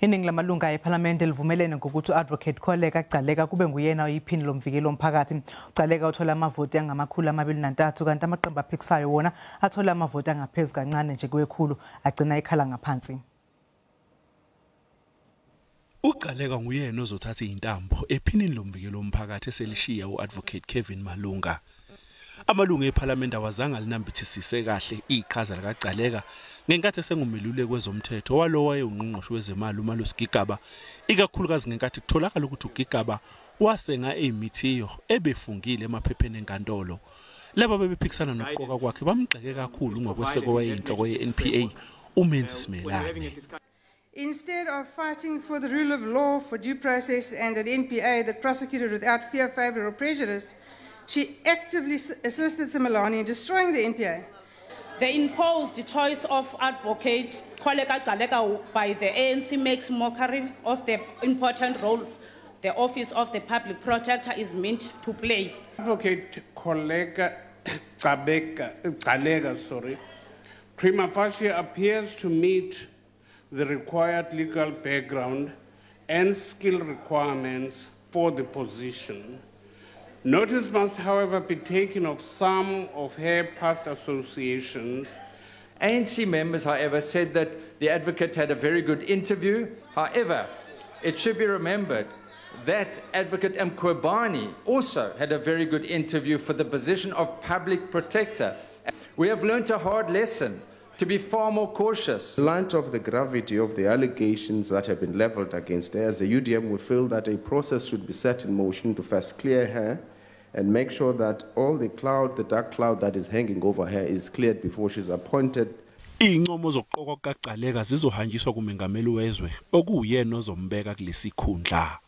Iningi lamalungu ePhalamende livumelene ngokuthi uAdvocate Kholeka Gcaleka kube nguyena iPhini loMvikeli woMphakathi. UGcaleka uthole amavoti angamakhulu amabili nantathu kanti amaqembu aphikisayo wona athole amavoti angaphezu kancane nje kwekhulu agcina ekhala ngaphansi. UGcaleka nguyena ozothatha intambo ePhini loMvikeli woMphakathi eselishiya uAdvocate Kevin Malunga. Amalungu ePhalamende awazange linambithisise kahle iqhaza likaGcaleka ngenkathi sengumeluleki kwezomthetho walo wayengqongqoshe wezemali uGcaleka, ikakhulukazi ngenkathi kutholakala ukuthi uGcaleka wasenga emithiyo ebefungile emaphepheni enkantolo. Laba bebephikisana nokuqoka kwakhe bamgxeke kakhulu ngokweseko wayinhloko yeNPA uMenzi Simelane. Instead of fighting for the rule of law, for due process and an NPA that prosecuted without fear, favour or prejudice, she actively assisted Simelane in destroying the NPA. The imposed choice of Advocate Kholeka Gcaleka by the ANC makes mockery of the important role the Office of the Public Protector is meant to play. Advocate Kholeka Gcaleka, prima facie appears to meet the required legal background and skill requirements for the position. Notice must, however, be taken of some of her past associations. ANC members, however, said that the advocate had a very good interview. However, it should be remembered that Advocate Mkhwebane also had a very good interview for the position of public protector. We have learned a hard lesson to be far more cautious. In light of the gravity of the allegations that have been leveled against her, as the UDM, we feel that a process should be set in motion to first clear her and make sure that all the dark cloud that is hanging over her is cleared before she's appointed. Incomo zokuqoka kaGcaleka zizohanjiswa kumengameli wezwe okuyena ozombeka kulesi khundla.